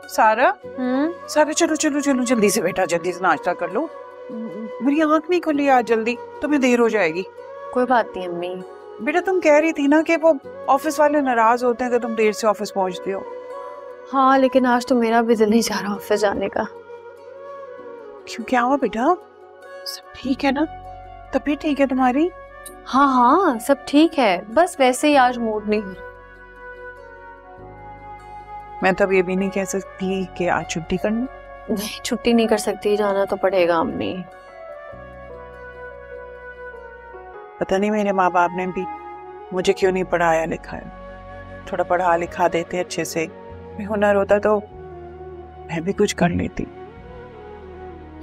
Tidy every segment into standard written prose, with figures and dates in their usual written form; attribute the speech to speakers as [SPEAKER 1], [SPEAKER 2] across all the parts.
[SPEAKER 1] सारा सारा चलो चलो चलो जल्दी से बेटा, जल्दी से नाश्ता कर लो। मेरी आंख नहीं खुली आज, जल्दी तुम्हें देर हो जाएगी।
[SPEAKER 2] कोई बात नहीं अम्मी।
[SPEAKER 1] बेटा तुम कह रही थी ना कि वो ऑफिस वाले नाराज होते हैं कि तुम देर से ऑफिस पहुंचती हो।
[SPEAKER 2] हाँ लेकिन आज तो मेरा भी दिल नहीं चाह रहा ऑफिस जाने का।
[SPEAKER 1] क्यों, क्या हुआ बेटा? सब ठीक है ना? तबीयत ठीक है तुम्हारी?
[SPEAKER 2] हाँ हाँ सब ठीक है, बस वैसे ही आज मूड नहीं।
[SPEAKER 1] मैं तो अब ये भी नहीं कह सकती कि आज छुट्टी करनी।
[SPEAKER 2] नहीं छुट्टी नहीं कर सकती, जाना तो पड़ेगा अम्मी।
[SPEAKER 1] पता नहीं मेरे माँ बाप ने भी मुझे क्यों नहीं पढ़ाया लिखाया। थोड़ा पढ़ा लिखा देते अच्छे से, हुनर होता तो मैं भी कुछ कर लेती।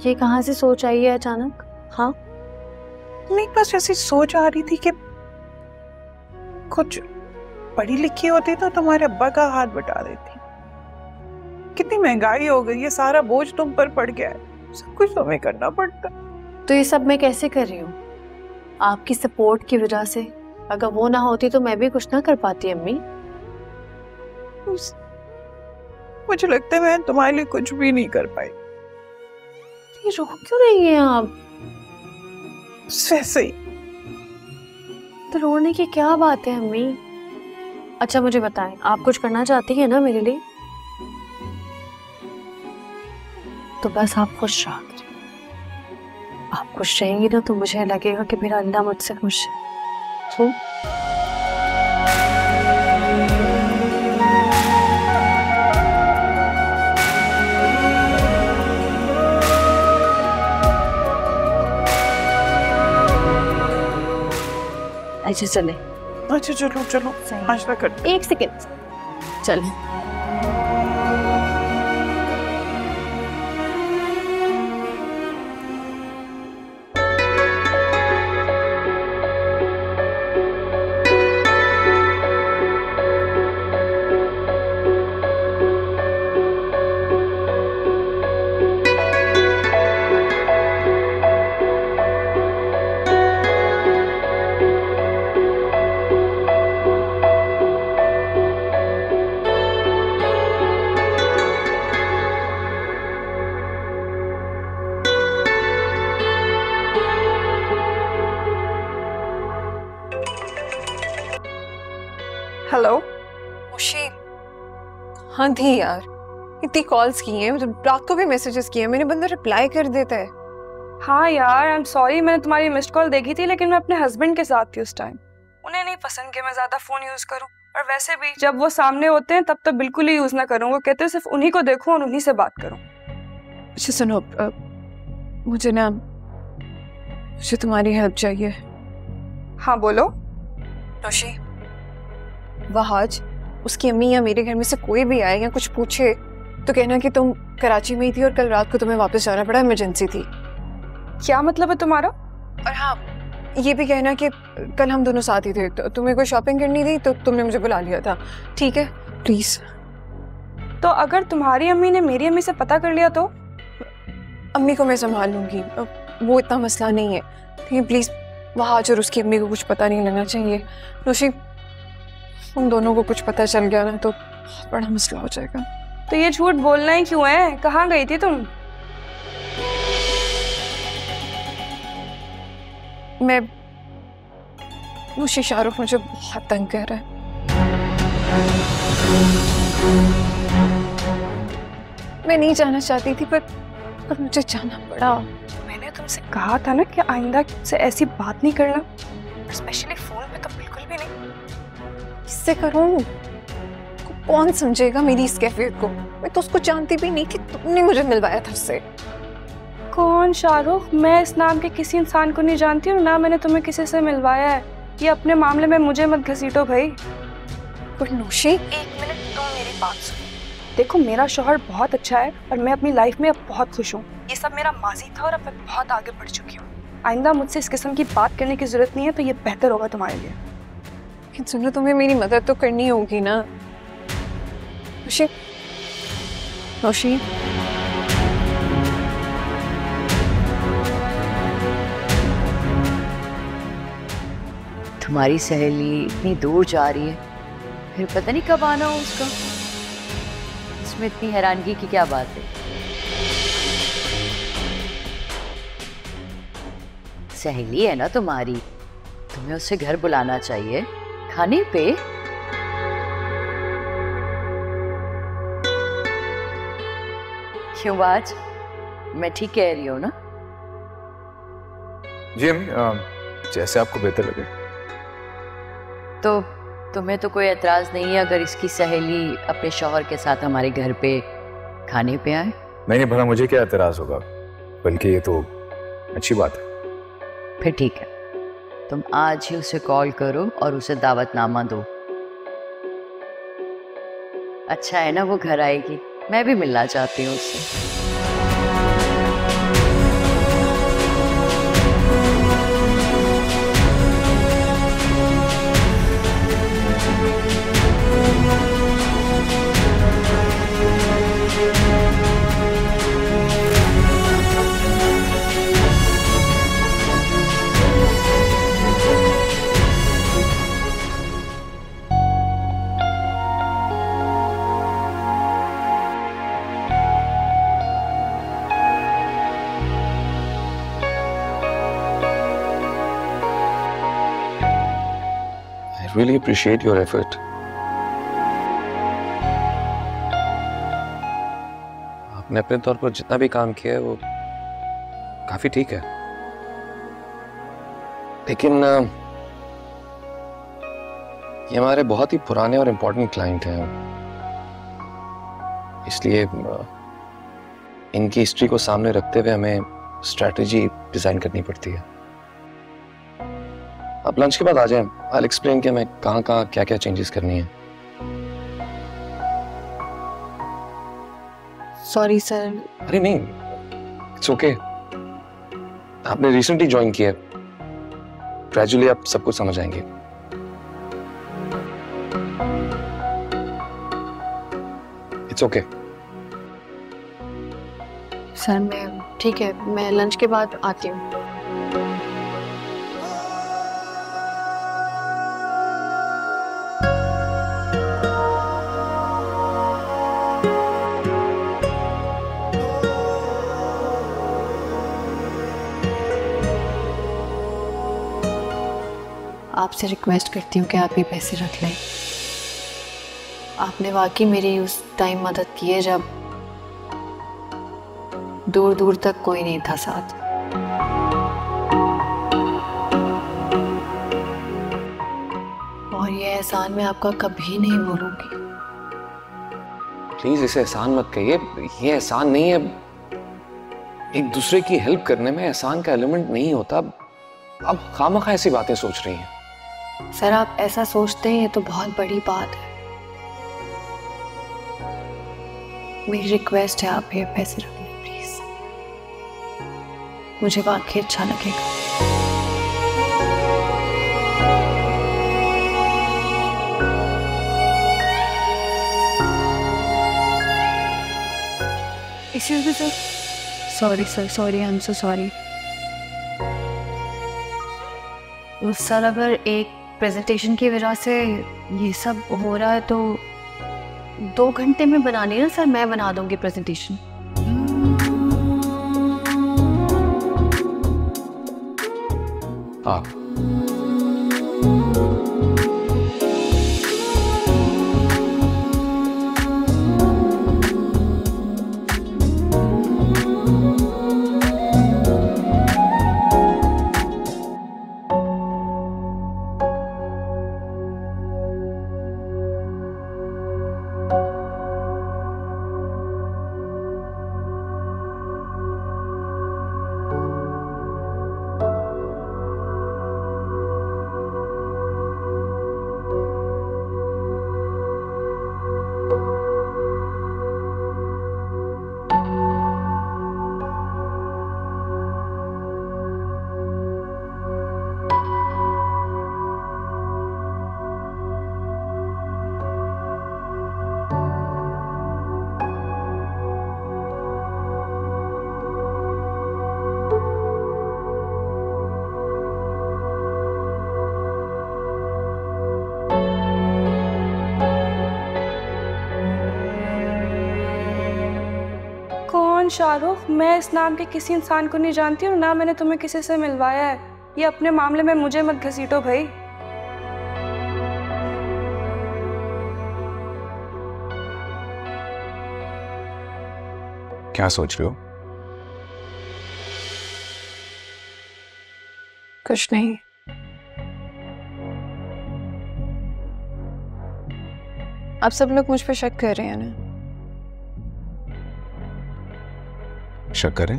[SPEAKER 2] ये कहाँ से सोच आई है अचानक? हाँ
[SPEAKER 1] नहीं बस ऐसी सोच आ रही थी कि कुछ पढ़ी लिखी होती तो तुम्हारे अब्बा का हाथ बटा देती। कितनी महंगाई हो गई है, सारा बोझ तुम पर पड़ गया है, सब कुछ तुम्हें करना पड़ता।
[SPEAKER 2] तो ये सब मैं कैसे कर रही हूँ? आपकी सपोर्ट की वजह से। अगर वो ना होती तो मैं भी कुछ ना कर पाती अम्मी।
[SPEAKER 1] मुझे लगता है मैं तुम्हारे लिए कुछ भी नहीं कर पाई।
[SPEAKER 2] ये रो क्यों रही हैं आप?
[SPEAKER 1] वैसे ही।
[SPEAKER 2] तो रोने की क्या बात है अम्मी? अच्छा मुझे बताएं, आप कुछ करना चाहती हैं ना मेरे लिए? तो बस आप खुश रहा करें। आप खुश रहेंगी ना तो मुझे लगेगा कि मेरा अल्लाह मुझसे खुश है। अच्छा चले।
[SPEAKER 1] अच्छा चलो चलो नाश्ता करते।
[SPEAKER 2] एक सेकेंड चले।
[SPEAKER 3] हेलो
[SPEAKER 4] खुशी। हाँ थी यार, इतनी कॉल्स की हैं, रात को भी मैसेजेस किए, मैंने बंदा रिप्लाई कर देता है।
[SPEAKER 3] हाँ यार आई एम सॉरी, मैंने तुम्हारी मिस्ड कॉल देखी थी लेकिन मैं अपने हस्बैंड के साथ थी उस टाइम। उन्हें नहीं पसंद कि मैं ज्यादा फोन यूज करूं, और वैसे भी जब वो सामने होते हैं तब तो बिल्कुल ही यूज ना करूं। वो कहते हैं सिर्फ उन्हीं को देखूं और उन्हीं से बात करूं।
[SPEAKER 4] अच्छा सुनो, मुझे तुम्हारी हेल्प चाहिए।
[SPEAKER 3] हाँ बोलो।
[SPEAKER 4] रोशी, वहाज उसकी अम्मी या मेरे घर में से कोई भी आए या कुछ पूछे तो कहना कि तुम कराची में ही थी और कल रात को तुम्हें वापस जाना पड़ा, इमरजेंसी थी।
[SPEAKER 3] क्या मतलब है तुम्हारा?
[SPEAKER 4] और हाँ ये भी कहना कि कल हम दोनों साथ ही थे, तो तुम्हें कोई शॉपिंग करनी थी तो तुमने मुझे बुला लिया था, ठीक है प्लीज।
[SPEAKER 3] तो अगर तुम्हारी अम्मी ने मेरी अम्मी से पता कर लिया तो?
[SPEAKER 4] अम्मी को मैं संभाल लूंगी, वो इतना मसला नहीं है, लेकिन प्लीज वहाज और उसकी अम्मी को कुछ पता नहीं लगना चाहिए। रोशी उन दोनों को कुछ पता चल गया ना तो बड़ा मसला हो जाएगा।
[SPEAKER 3] तो ये झूठ बोलना ही क्यों है? कहाँ गई थी तुम?
[SPEAKER 4] मैं मुझे शाहरुख मुझे बहुत तंग कर रहा है। मैं नहीं जाना चाहती थी पर मुझे जाना पड़ा।
[SPEAKER 3] मैंने तुमसे कहा था ना कि आइंदा से ऐसी बात नहीं करना, स्पेशली फोन पे तो बिल्कुल भी नहीं।
[SPEAKER 4] किससे करूं? कौन समझेगा मेरी इस कैफियत को? मैं तो उसको जानती भी नहीं थी, तुमने मुझे मिलवाया था उससे।
[SPEAKER 3] कौन शाहरुख? मैं इस नाम के किसी इंसान को नहीं जानती हूँ, ना मैंने तुम्हें किसी से मिलवाया है। ये अपने मामले में मुझे मत घसीटो भाई।
[SPEAKER 4] नौशी
[SPEAKER 3] एक मिनट, तुम मेरी बात सुनो। देखो मेरा शौहर बहुत अच्छा है और मैं अपनी लाइफ में अब बहुत खुश हूँ। ये सब मेरा माजी था और अब मैं बहुत आगे बढ़ चुकी हूँ। आइंदा मुझसे इस किस्म की बात करने की जरूरत नहीं है, तो ये बेहतर होगा तुम्हारे लिए।
[SPEAKER 4] सुनो, तुम्हें मेरी मदद तो करनी होगी ना। नौशी नौशी
[SPEAKER 5] तुम्हारी सहेली इतनी दूर जा रही है, फिर पता नहीं कब आना हो उसका। इस इसमें इतनी हैरानगी की क्या बात है? सहेली है ना तुम्हारी, तुम्हें उसे घर बुलाना चाहिए खाने पे। क्यों आज मैं ठीक कह रही हूँ ना?
[SPEAKER 6] जी जैसे आपको बेहतर लगे।
[SPEAKER 5] तो तुम्हें तो कोई एतराज नहीं है अगर इसकी सहेली अपने शौहर के साथ हमारे घर पे खाने पे आए?
[SPEAKER 6] नहीं भला मुझे क्या एतराज होगा, बल्कि ये तो अच्छी बात है।
[SPEAKER 5] फिर ठीक है, तुम आज ही उसे कॉल करो और उसे दावतनामा दो। अच्छा है ना, वो घर आएगी, मैं भी मिलना चाहती हूँ उससे।
[SPEAKER 7] I really appreciate your effort. आपने अपने तौर पर जितना भी काम किया है वो काफी ठीक है, लेकिन ये हमारे बहुत ही पुराने और इम्पोर्टेंट क्लाइंट हैं, इसलिए इनकी हिस्ट्री को सामने रखते हुए हमें स्ट्रेटजी डिजाइन करनी पड़ती है। आप लंच के बाद आ जाएं, I'll explain कि हमें कहाँ क्या क्या चेंजेस करनी है।
[SPEAKER 2] Sorry sir.
[SPEAKER 7] अरे नहीं, इट्स ओके। आपने रिसेंटली ज्वाइन किया है, ग्रेजुअली आप सब कुछ समझ आएंगे। It's okay.
[SPEAKER 2] सर मैं ठीक है, मैं लंच के बाद आती हूँ। आपसे रिक्वेस्ट करती हूँ कि आप ये पैसे रख लें। आपने वाकई मेरी उस टाइम मदद की है जब दूर दूर तक कोई नहीं था साथ। और ये एहसान मैं आपका कभी नहीं भूलूंगी।
[SPEAKER 7] प्लीज इसे एहसान मत कहिए, ये एहसान नहीं है। एक दूसरे की हेल्प करने में एहसान का एलिमेंट नहीं होता। अब खामखा ऐसी बातें सोच रही हैं।
[SPEAKER 2] सर आप ऐसा सोचते हैं, ये तो बहुत बड़ी बात है। मेरी रिक्वेस्ट है, आप ये पैसे रख लें प्लीज, मुझे वाकई अच्छा लगेगा।
[SPEAKER 3] Excuse me sir. Sorry sir, sorry, I am so sorry.
[SPEAKER 2] Sir अगर एक प्रेजेंटेशन की वजह से ये सब हो रहा है तो 2 घंटे में बनानी ना सर, मैं बना दूंगी प्रेजेंटेशन।
[SPEAKER 7] हाँ
[SPEAKER 3] ऑन शाहरुख, मैं इस नाम के किसी इंसान को नहीं जानती और ना मैंने तुम्हें किसी से मिलवाया है। ये अपने मामले में मुझे मत घसीटो भाई।
[SPEAKER 6] क्या सोच रहे हो?
[SPEAKER 4] कुछ नहीं। आप सब लोग मुझ पे शक कर रहे हैं ना?
[SPEAKER 6] शक करें?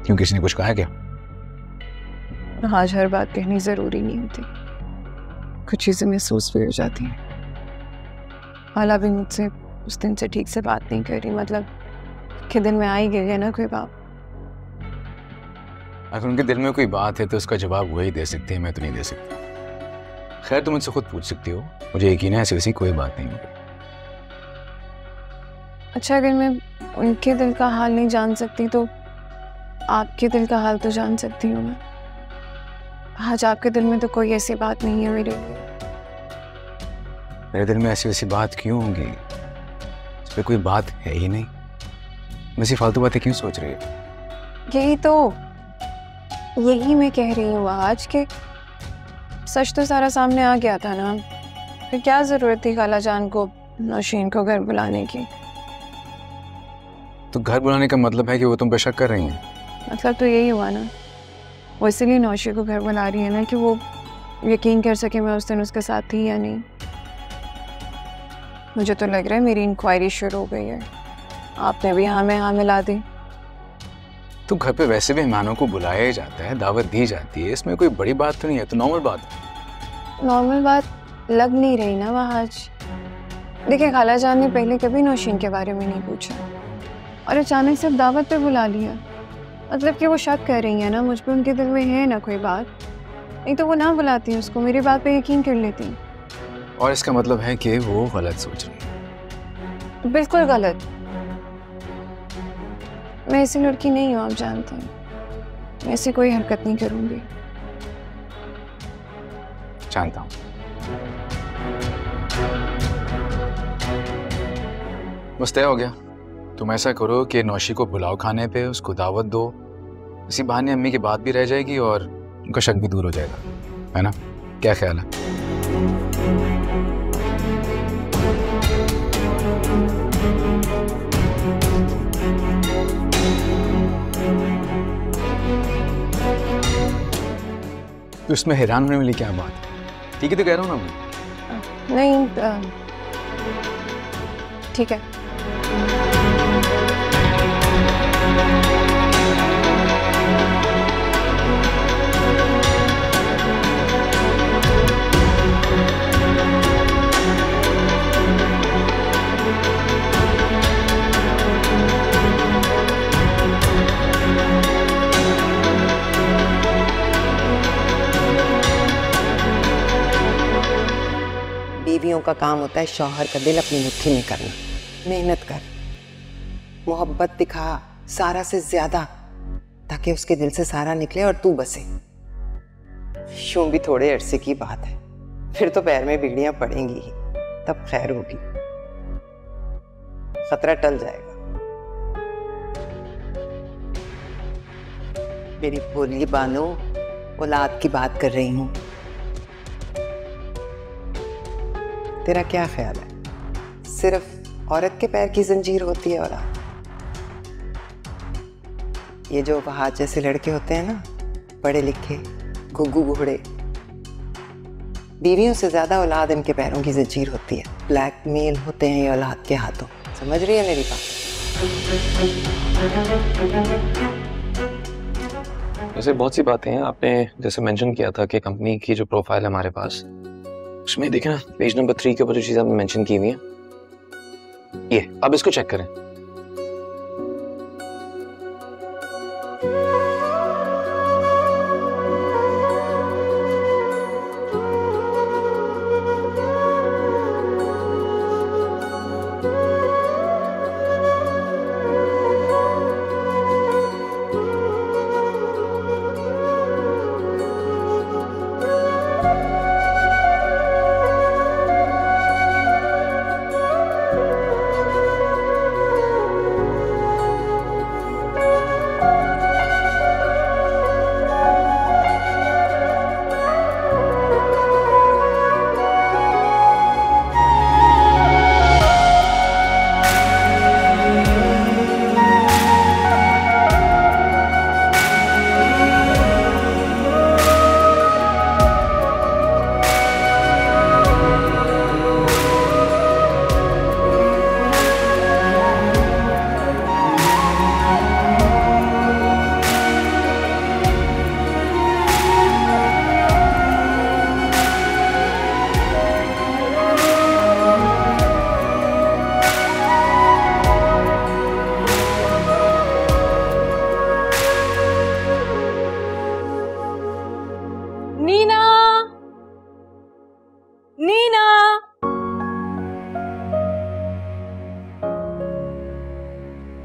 [SPEAKER 6] क्यों, किसी ने कुछ कहा है क्या?
[SPEAKER 4] आज हर बात कहनी जरूरी नहीं होती, कुछ चीजें महसूस भी हो जाती हैं। हाला भी मुझसे उस दिन से ठीक से बात नहीं करी, मतलब के दिल में आ ही गई है ना कोई बात।
[SPEAKER 6] अगर उनके दिल में कोई बात है तो उसका जवाब वही दे सकते हैं, मैं तो नहीं दे सकता। खैर, तुम मुझसे खुद पूछ सकती हो, मुझे यकीन है ऐसी वैसी कोई बात नहीं होगी।
[SPEAKER 4] अच्छा, अगर मैं उनके दिल का हाल नहीं जान सकती तो आपके दिल का हाल तो जान सकती हूँ मैं। आज आपके दिल में तो कोई ऐसी बात नहीं है मेरे लिए।
[SPEAKER 6] मेरे दिल में ऐसी वैसी बात क्यों होगी? इस पे कोई बात है ही नहीं। वैसी फालतू बातें क्यों सोच रही हो?
[SPEAKER 4] यही मैं कह रही हूँ आज के सच तो सारा सामने आ गया था ना, फिर क्या जरूरत थी खाला जान को नौशीन को घर बुलाने की?
[SPEAKER 6] तो घर बुलाने का मतलब है कि वो तुम पे शक कर रही हैं?
[SPEAKER 4] मतलब तो यही हुआ ना, वो इसीलिए नौशी को घर बुला रही है ना कि वो यकीन कर सके मैं उस दिन उसके साथ थी या नहीं। मुझे तो लग रहा है मेरी इंक्वायरी शुरू हो गई है, आपने भी हाँ में हाँ मिला दी।
[SPEAKER 6] तो घर पे वैसे भी मेहमानों को बुलाया ही जाता है, दावत दी जाती है, इसमें कोई बड़ी बात तो नहीं है, तो नॉर्मल बात है।
[SPEAKER 4] नॉर्मल बात लग नहीं रही ना वहाँ आज। देखिए, खाला जान ने पहले कभी नौशीन के बारे में नहीं पूछा और अचानक से दावत पे बुला लिया, मतलब कि वो शक कर रही है ना मुझ पे, उनके दिल में है ना कोई बात, नहीं तो वो ना बुलाती है उसको, मेरी बात पे यकीन कर लेती।
[SPEAKER 6] और इसका मतलब है कि वो गलत सोच रही है।
[SPEAKER 4] बिल्कुल गलत। मैं ऐसी लड़की नहीं हूँ, आप जानते हैं, मैं ऐसी कोई हरकत नहीं करूँगी।
[SPEAKER 6] जानता हूँ। बस तय हो गया। तुम ऐसा करो कि नौशी को बुलाओ खाने पे, उसको दावत दो, इसी बहाने अम्मी की बात भी रह जाएगी और उनका शक भी दूर हो जाएगा, है ना? क्या ख्याल है? तो इसमें हैरान होने वाली क्या बात है? ठीक है तो कह रहा हूँ ना मैं।
[SPEAKER 4] नहीं, ठीक है।
[SPEAKER 8] बीवियों का काम होता है शौहर का दिल अपनी मुट्ठी में करना। मेहनत कर, मोहब्बत दिखा सारा से ज्यादा, ताकि उसके दिल से सारा निकले और तू बसे। यूं भी थोड़े अरसे की बात है, फिर तो पैर में बिगड़ियां पड़ेंगी ही, तब खैर होगी, खतरा टल जाएगा। मेरी भोली बानो, औलाद की बात कर रही हूँ। तेरा क्या ख्याल है, सिर्फ औरत के पैर की जंजीर होती है औलाद? ये जो वहाज जैसे लड़के होते हैं ना, पढ़े लिखे, घुग्गू घोड़े, बीवियों से ज्यादा औलाद इनके पैरों की जंजीर होती है। ब्लैकमेल होते हैं ये औलाद के हाथों। समझ रही है मेरी बात?
[SPEAKER 7] वैसे बहुत सी बातें हैं। आपने जैसे मेंशन किया था कि कंपनी की जो प्रोफाइल है हमारे पास, उसमें देखें ना, पेज नंबर 3 के ऊपर जो चीज़ आपने मेंशन की हुई है, ये अब इसको चेक करें।
[SPEAKER 3] नीना।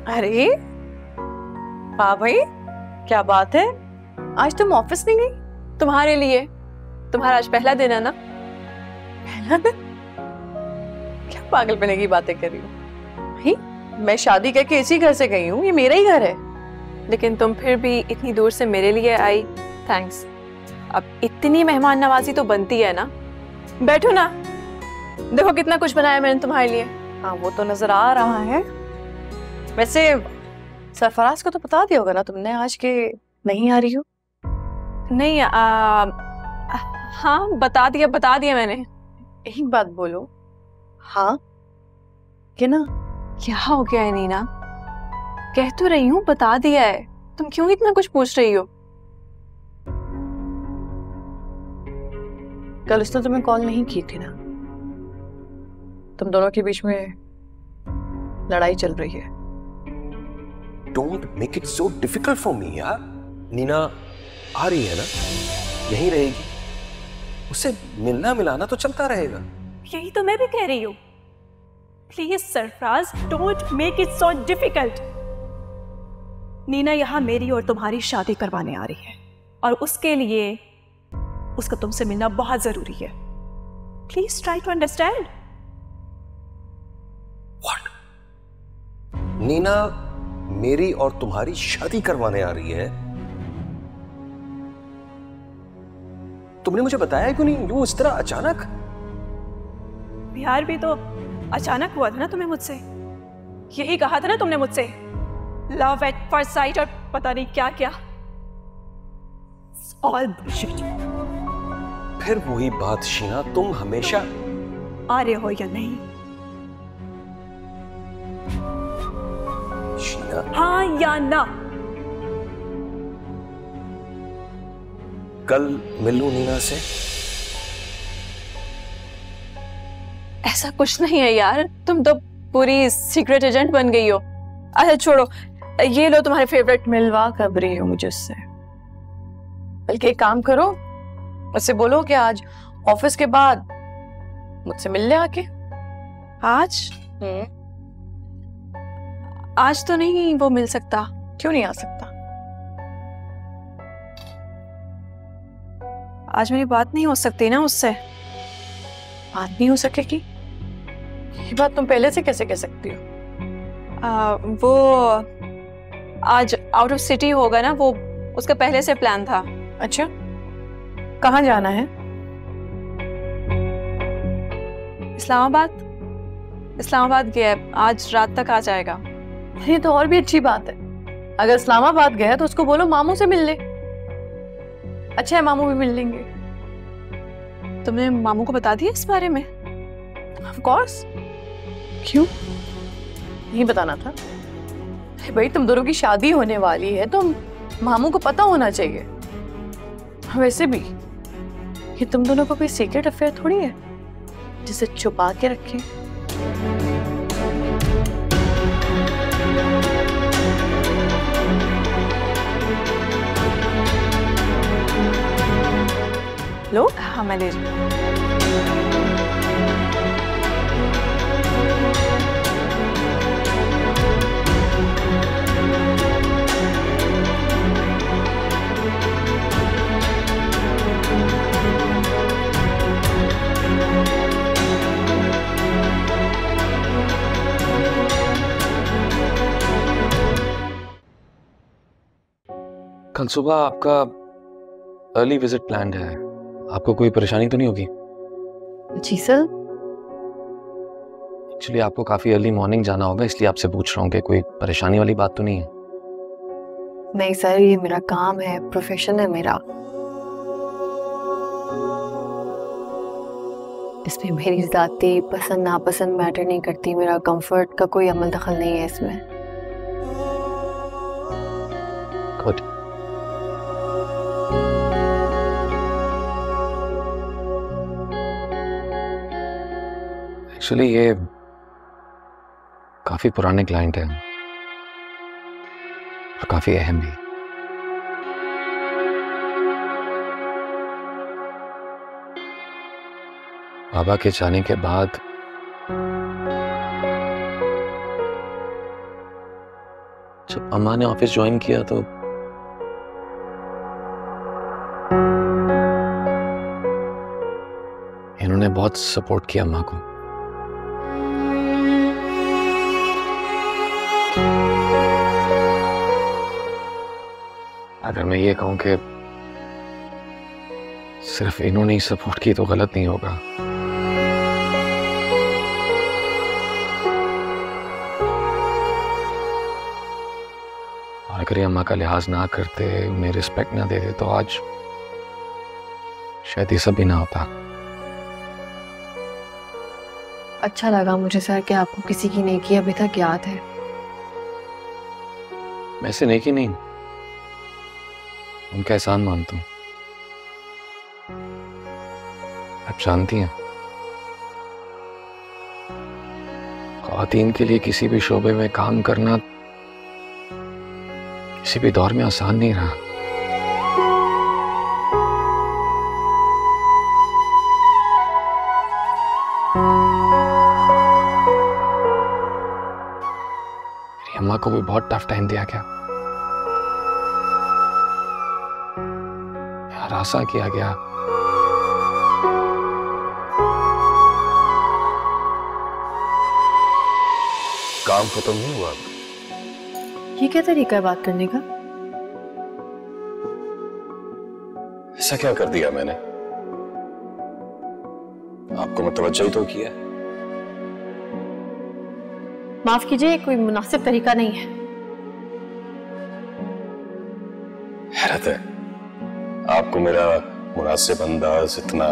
[SPEAKER 9] अरे वाह भाई, क्या बात है, आज तुम ऑफिस नहीं गई?
[SPEAKER 4] तुम्हारे लिए, तुम्हारा आज पहला दिन है ना।
[SPEAKER 9] पहला दिन? क्या पागलपने की बातें कर रही हो भाई, मैं शादी करके इसी घर से गई हूँ, ये मेरा ही घर है।
[SPEAKER 4] लेकिन तुम फिर भी इतनी दूर से मेरे लिए आई, थैंक्स। अब इतनी मेहमान नवाजी तो बनती है ना। बैठो ना, देखो कितना कुछ बनाया मैंने तुम्हारे लिए।
[SPEAKER 9] हाँ वो तो नजर आ रहा है। वैसे सरफराज को तो बता दिया होगा ना तुमने आज के नहीं आ रही हो?
[SPEAKER 4] नहीं हाँ बता दिया मैंने।
[SPEAKER 9] एक बात बोलो, हाँ कि ना?
[SPEAKER 4] क्या हो गया है नीना? कह तो रही हूँ बता दिया है, तुम क्यों इतना कुछ पूछ रही हो?
[SPEAKER 9] कल उसने तुम्हें कॉल नहीं की थी ना? तुम दोनों के बीच में लड़ाई चल रही है।
[SPEAKER 10] Don't make it so difficult for me यार। नीना आ रही है ना, यहीं रहेगी, उससे मिलना मिलाना तो चलता रहेगा।
[SPEAKER 11] यही तो मैं भी कह रही हूँ। Please Sarfaraz, don't make it so difficult. Neena यहाँ मेरी और तुम्हारी शादी करवाने आ रही है और उसके लिए उसका तुमसे मिलना बहुत जरूरी है। Please try to understand.
[SPEAKER 10] What? Neena मेरी और तुम्हारी शादी करवाने आ रही है? तुमने मुझे बताया क्यों नहीं यूं इस तरह अचानक?
[SPEAKER 11] प्यार भी तो अचानक हुआ था ना तुम्हें मुझसे। यही कहा था ना तुमने मुझसे, लव एट फर्स्ट साइट और पता नहीं क्या क्या। All bullshit.
[SPEAKER 10] फिर वही बात शीना, तुम हमेशा
[SPEAKER 11] आ रहे हो या नहीं?
[SPEAKER 10] शीना
[SPEAKER 11] हाँ या ना?
[SPEAKER 10] कल मिलूं नीना से?
[SPEAKER 4] ऐसा कुछ नहीं है यार, तुम तो पूरी सीक्रेट एजेंट बन गई हो। अच्छा छोड़ो, ये लो तुम्हारे फेवरेट।
[SPEAKER 9] मिलवा कब रही हो मुझे उससे? बल्कि एक काम करो, उससे बोलो कि आज ऑफिस के बाद मुझसे मिल ले आके।
[SPEAKER 4] आज? आज तो नहीं वो मिल सकता।
[SPEAKER 9] क्यों नहीं आ सकता?
[SPEAKER 4] आज मेरी बात नहीं हो सकती ना उससे।
[SPEAKER 9] बात नहीं हो सकेगी? ये बात तुम पहले से कैसे कह सकती हो?
[SPEAKER 4] वो आज आउट ऑफ सिटी होगा ना, वो उसका पहले से प्लान था।
[SPEAKER 9] अच्छा, कहाँ जाना है?
[SPEAKER 4] इस्लामाबाद गया है, आज रात तक आ जाएगा।
[SPEAKER 9] ये तो और भी अच्छी बात है। अगर इस्लामाबाद गया तो उसको बोलो मामू से मिल ले। अच्छा है, मामू भी मिल लेंगे।
[SPEAKER 4] तुमने मामू को बता दिया इस बारे में?
[SPEAKER 9] Of course. क्यों नहीं बताना था? भाई तुम दोनों की शादी होने वाली है तो मामू को पता होना चाहिए। वैसे भी ये तुम दोनों का कोई सीक्रेट अफेयर थोड़ी है जिसे छुपा के रखें।
[SPEAKER 4] लो, हाँ मैं ले रही हूँ।
[SPEAKER 7] कल सुबह आपका अर्ली विजिट प्लान्ड है, आपको कोई परेशानी तो नहीं होगी?
[SPEAKER 2] जी सर।
[SPEAKER 7] एक्चुअली आपको काफी अर्ली मॉर्निंग जाना होगा, इसलिए आपसे पूछ रहा हूँ कि कोई परेशानी वाली बात तो नहीं है?
[SPEAKER 2] नहीं सर, ये मेरा काम है, प्रोफेशन है मेरा। इसमें मेरी जाती पसंद नापसंद मैटर नहीं करती, मेरा कंफर्ट का कोई अमल दखल नहीं है इसमें।
[SPEAKER 7] गुड। एक्चुअली ये काफी पुराने क्लाइंट हैं और काफी अहम भी। बाबा के जाने के बाद जब अम्मा ने ऑफिस ज्वाइन किया तो इन्होंने बहुत सपोर्ट किया अम्मा को। अगर मैं ये कहूं कि सिर्फ इन्होंने ही सपोर्ट की तो गलत नहीं होगा। और अगर ये अम्मा का लिहाज ना करते, उन्हें रिस्पेक्ट ना देते तो आज शायद ये सब भी ना होता।
[SPEAKER 2] अच्छा लगा मुझे सर कि आपको किसी की नेकी अभी तक याद है।
[SPEAKER 7] मैं से नेकी नहीं, उनका एहसान मानता हूं। आप जानती हैं, ख्वातीन के लिए किसी भी शोबे में काम करना किसी भी दौर में आसान नहीं रहा। मेरी अम्मा को भी बहुत टफ टाइम दिया गया, हरासा किया गया।
[SPEAKER 10] काम खत्म नहीं हुआ।
[SPEAKER 2] ये क्या तरीका है बात करने का?
[SPEAKER 10] ऐसा क्या कर दिया मैंने? आपको मुतवज्जो ही तो किया।
[SPEAKER 11] माफ कीजिए, कोई मुनासिब तरीका नहीं है।
[SPEAKER 10] हैरत है, आपको मेरा मुनासिब अंदाज इतना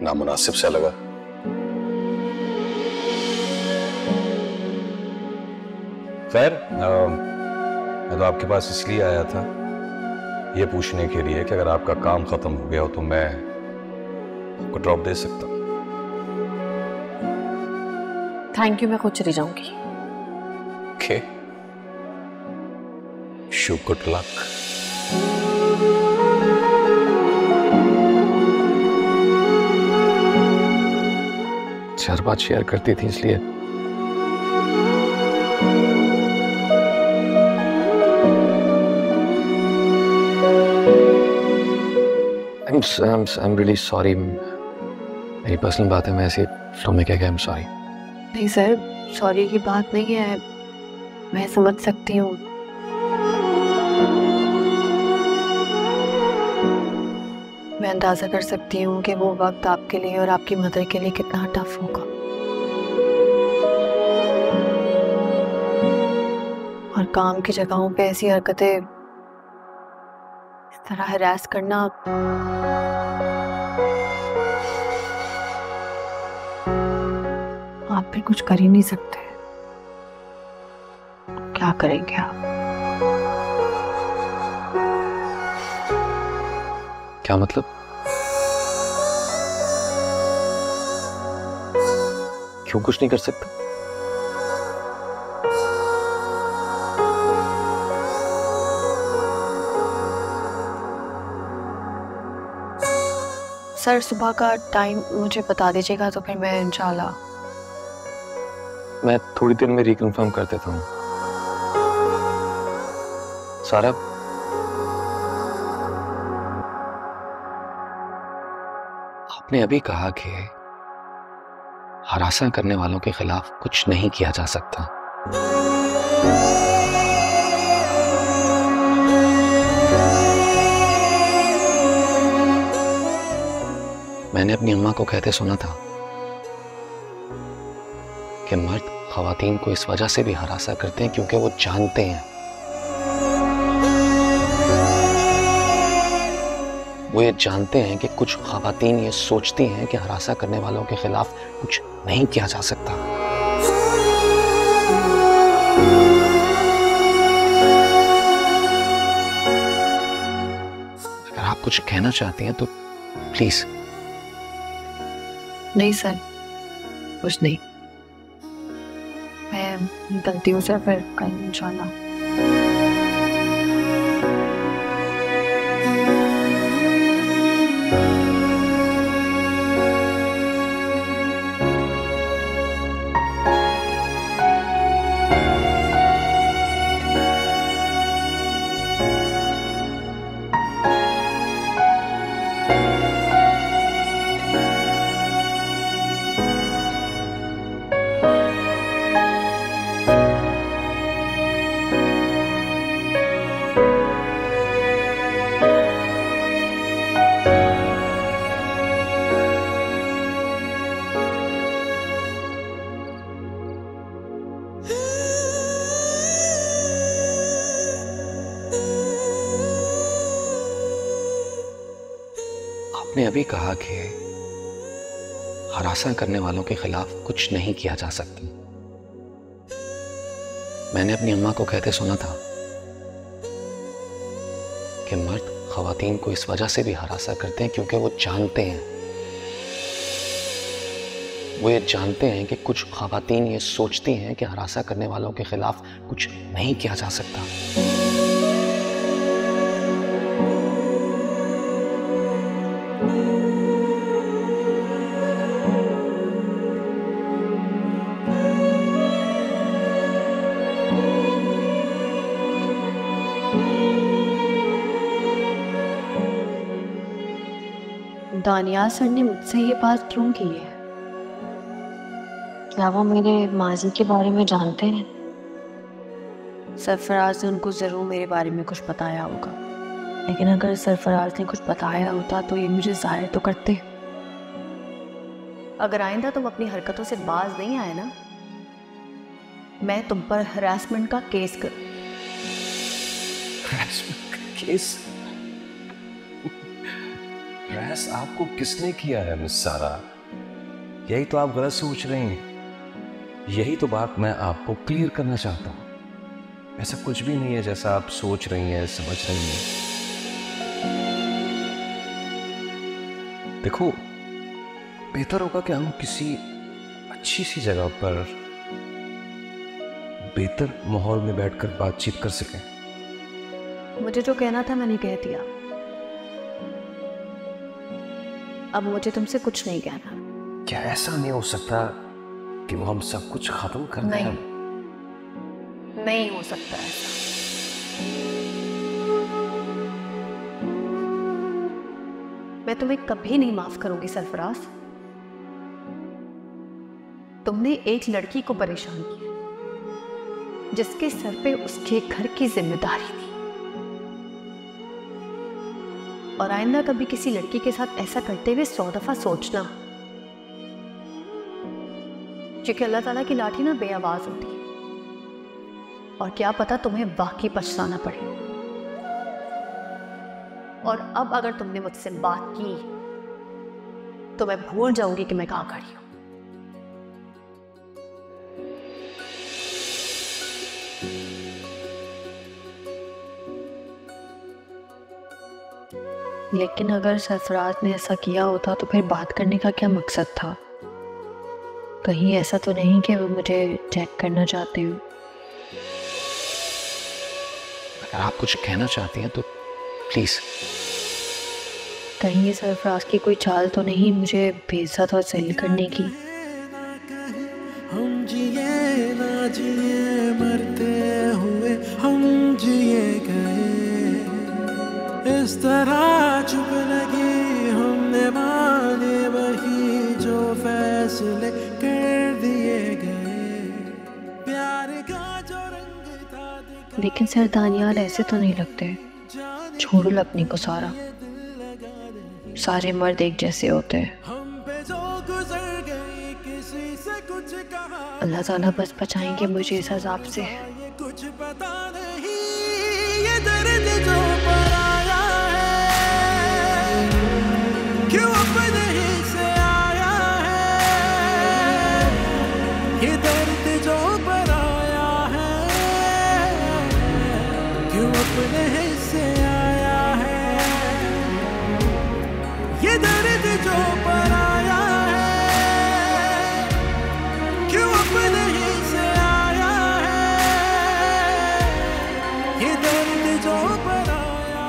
[SPEAKER 10] नामुनासिब सा लगा। खैर, मैं तो आपके पास इसलिए आया था, ये पूछने के लिए कि अगर आपका काम खत्म हो गया हो तो मैं आपको ड्रॉप दे सकता हूँ।
[SPEAKER 11] थैंक यू, मैं खुद चली जाऊंगी।
[SPEAKER 10] Okay, so good luck.
[SPEAKER 7] हर बात शेयर करती थी इसलिए I'm really sorry। मेरी पर्सनल बात है, मैं ऐसे फ्लो में क्या गया। I'm sorry।
[SPEAKER 2] नहीं सर, सॉरी की बात नहीं है, मैं समझ सकती हूँ। मैं अंदाजा कर सकती हूँ कि वो वक्त आपके लिए और आपकी मदर के लिए कितना टफ होगा। और काम की जगहों पे ऐसी हरकतें, इस तरह हरास करना आप फिर कुछ कर ही नहीं सकते। क्या करेंगे आप?
[SPEAKER 7] क्या मतलब? क्यों कुछ नहीं कर सकता?
[SPEAKER 2] सर सुबह का टाइम मुझे बता दीजिएगा तो फिर मैं इंशाल्लाह।
[SPEAKER 7] मैं थोड़ी देर में रिकन्फर्म कर देता हूँ। सारा, आपने अभी कहा कि हरासा करने वालों के खिलाफ कुछ नहीं किया जा सकता। मैंने अपनी अम्मा को कहते सुना था कि मर्द खवातीन को इस वजह से भी हरासा करते हैं क्योंकि वो जानते हैं, वो ये जानते हैं कि कुछ खवातीन ये सोचती हैं कि हरासा करने वालों के खिलाफ कुछ नहीं किया जा सकता। अगर आप कुछ कहना चाहती हैं तो प्लीज।
[SPEAKER 2] नहीं सर, कुछ नहीं, मैं निकलती हूँ सर, फिर कल इंशाल्लाह।
[SPEAKER 7] आपने अभी कहा कि हरासा करने वालों के खिलाफ कुछ नहीं किया जा सकता। मैंने अपनी अम्मा को कहते सुना था कि मर्द खवातीन को इस वजह से भी हरासा करते हैं क्योंकि वो जानते हैं कि कुछ खवातीन ये सोचती हैं कि हरासा करने वालों के खिलाफ कुछ नहीं किया जा सकता।
[SPEAKER 2] दानियाल सर ने मुझसे ये बात क्यों की है? क्या वो मेरे माजी के बारे में जानते हैं? सरफराज ने उनको ज़रूर मेरे बारे में कुछ बताया होगा, लेकिन अगर सरफराज ने कुछ बताया होता तो ये मुझे ज़ाहिर तो करते। अगर आइंदा तुम अपनी हरकतों से बाज नहीं आए ना, मैं तुम पर हरासमेंट का केस कर।
[SPEAKER 10] केस? हरास आपको किसने किया है मिस सारा? यही तो आप गलत सोच रही हैं। यही तो बात मैं आपको क्लियर करना चाहता हूं। ऐसा कुछ भी नहीं है जैसा आप सोच रही हैं, समझ रही हैं। देखो, बेहतर होगा कि हम किसी अच्छी सी जगह पर बेहतर माहौल में बैठकर बातचीत कर सकें।
[SPEAKER 2] मुझे जो कहना था मैंने कह दिया, अब मुझे तुमसे कुछ नहीं कहना।
[SPEAKER 10] क्या ऐसा नहीं हो सकता कि वो हम सब कुछ खत्म कर दें?
[SPEAKER 2] नहीं हो सकता ऐसा। मैं तुम्हें कभी नहीं माफ करूंगी सरफराज। तुमने एक लड़की को परेशान किया जिसके सर पे उसके घर की जिम्मेदारी थी, और आइंदा कभी किसी लड़की के साथ ऐसा करते हुए 100 दफा सोचना, क्योंकि अल्लाह ताला की लाठी ना बेआवाज होती है, और क्या पता तुम्हें वाकई पछताना पड़े। और अब अगर तुमने मुझसे बात की तो मैं भूल जाऊंगी कि मैं कहां खड़ी हूं। लेकिन अगर सरफराज ने ऐसा किया होता तो फिर बात करने का क्या मकसद था? कहीं ऐसा तो नहीं कि वो मुझे चेक करना चाहते हो?
[SPEAKER 7] अगर आप कुछ कहना चाहती हैं तो प्लीज।
[SPEAKER 2] कहीं ये सरफराज की कोई चाल तो नहीं मुझे बेइज्जत और ज़लील करने की?
[SPEAKER 12] हम जिए ना जिए मरते हुए हम जिए गए, इस तरह चुप लगी हमने माने वही जो फैसले कर दिए गए, प्यार का जो रंग था।
[SPEAKER 2] लेकिन सर दानियाल ऐसे तो नहीं लगते। छोड़ो लगने को सारा, सारे मर्द एक जैसे होते हैं। अल्लाह ताला बस बचाएंगे मुझे इस अज़ाब से।
[SPEAKER 12] कुछ पता नहीं ये दर्द जो पराया है, क्यों अपने ही से आया है, ये दर्द जो पराया है, क्यों अपने ही से आया है, ये दर्द जो पराया है, क्यों अपने ही से आया है, ये दर्द जो पराया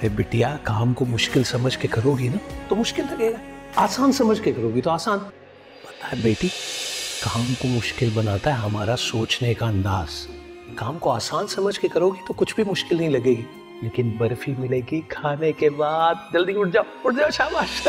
[SPEAKER 12] है।
[SPEAKER 10] बिटिया, काम को मुश्किल समझ के करोगी ना तो मुश्किल लगेगा, आसान समझ के करोगी तो आसान। पता है बेटी, काम को मुश्किल बनाता है हमारा सोचने का अंदाज। काम को आसान समझ के करोगी तो कुछ भी मुश्किल नहीं लगेगी, लेकिन बर्फी मिलेगी खाने के बाद। जल्दी उठ जाओ, शाबाश।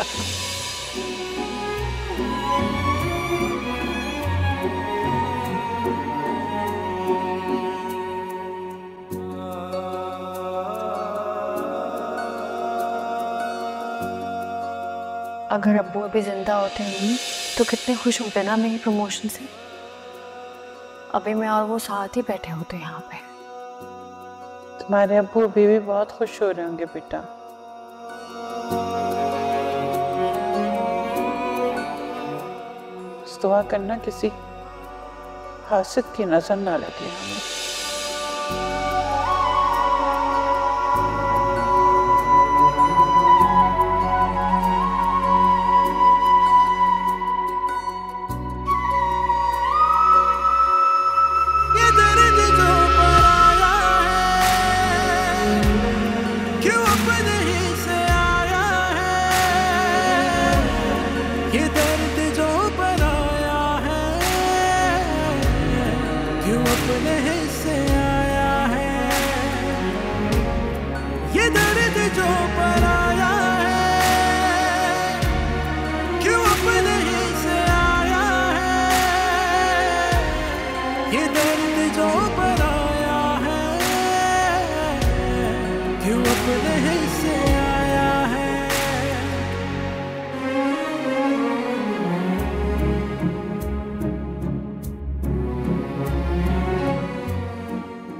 [SPEAKER 2] अगर अब्बू अभी जिंदा होते हैं तो कितने खुश होते ना मेरी प्रमोशन से। अभी मैं और वो साथ ही बैठे होते यहाँ पे।
[SPEAKER 1] तुम्हारे अब्बू अभी भी बहुत खुश हो रहे होंगे बेटा। बस दुआ करना किसी हासिद की नजर ना लगे हमें।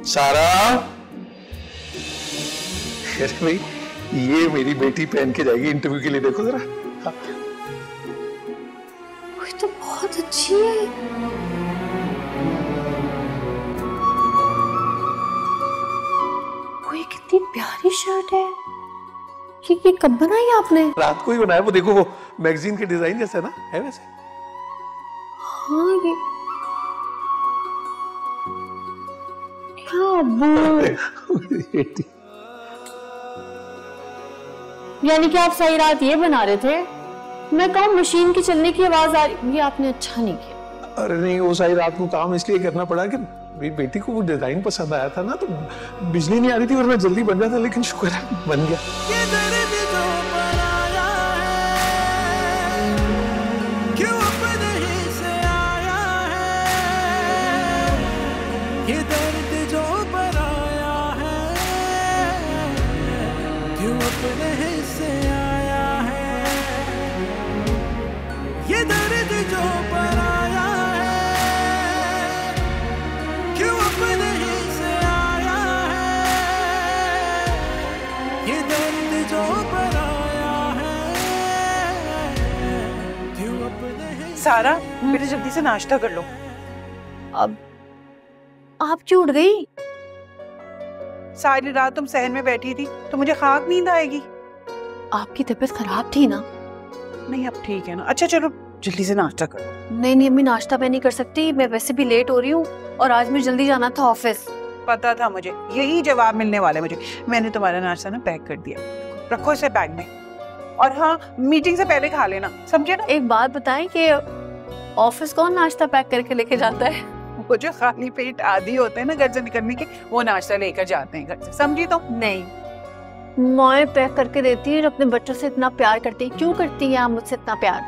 [SPEAKER 10] सारा, अरे भाई ये मेरी बेटी पहन के जाएगी इंटरव्यू के लिए, देखो जरा। हाँ।
[SPEAKER 2] ये तो बहुत अच्छी है। वो ये कितनी प्यारी शर्ट है। ये कब बनाई आपने?
[SPEAKER 10] रात को ही बनाया। वो देखो, वो मैगजीन के डिजाइन जैसे ना है वैसे।
[SPEAKER 2] हाँ ये यानी कि आप सही रात ये बना रहे थे? मैं कहूँ मशीन की चलने की आवाज आ रही, ये आपने अच्छा नहीं किया।
[SPEAKER 10] अरे नहीं, वो सारी रात को काम इसलिए करना पड़ा कि मेरी बेटी को वो डिजाइन पसंद आया था ना, तो बिजली नहीं आ रही थी वरना जल्दी बन जाता, लेकिन शुक्र है बन गया।
[SPEAKER 1] सारा, बेटा जल्दी से नाश्ता कर लो।
[SPEAKER 2] अब आप क्यों उठ गई?
[SPEAKER 1] सारी रात तुम सहन में बैठी थी तो मुझे खाक नींद आएगी।
[SPEAKER 2] आपकी तबीयत खराब थी ना?
[SPEAKER 1] नहीं अब ठीक है ना। अच्छा चलो जल्दी से नाश्ता करो।
[SPEAKER 2] नहीं अम्मी, नाश्ता मैं नहीं कर सकती, मैं वैसे भी लेट हो रही हूँ और आज मुझे जल्दी जाना था ऑफिस।
[SPEAKER 1] पता था मुझे, यही जवाब मिलने वाला है मुझे। मैंने तुम्हारा नाश्ता ना पैक कर दिया, रखो इसे बैग में। और हाँ, मीटिंग से पहले खा लेना, समझे ना?
[SPEAKER 2] एक बात बताएं कि ऑफिस कौन नाश्ता पैक करके लेके जाता है?
[SPEAKER 1] वो जो खाली पेट आदि होते हैं ना घर से निकलने के, वो नाश्ता लेकर जाते हैं घर से, समझी? तो
[SPEAKER 2] नहीं, मैं पैक करके देती है। अपने बच्चों से इतना प्यार करती है, क्यों करती है आप मुझसे इतना प्यार?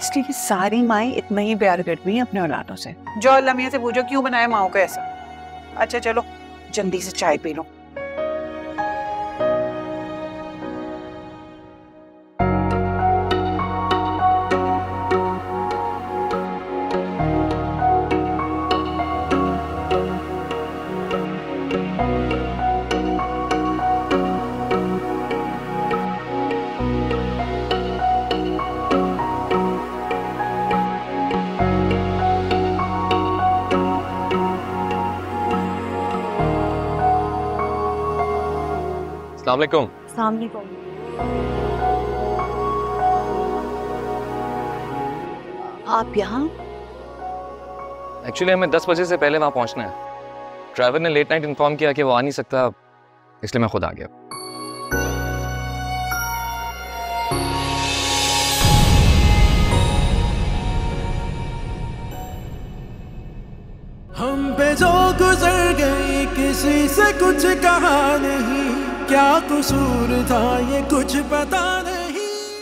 [SPEAKER 1] इसलिए सारी माएं इतना ही प्यार करती हैं अपने औलादों से। जो अल्लाह मियां से पूछो क्यों बनाया माओ को ऐसा। अच्छा चलो जल्दी से चाय पी लो।
[SPEAKER 7] अस्सलाम वालेकुम।
[SPEAKER 2] अस्सलाम वालेकुम। आप यहाँ?
[SPEAKER 7] एक्चुअली हमें 10 बजे से पहले वहाँ पहुँचना है। ड्राइवर ने लेट नाइट इन्फॉर्म किया कि वो आ नहीं सकता, इसलिए मैं खुद आ गया।
[SPEAKER 12] हम पे जो गुजर गई किसी से कुछ कहा नहीं, क्या कसूर था ये कुछ पता नहीं।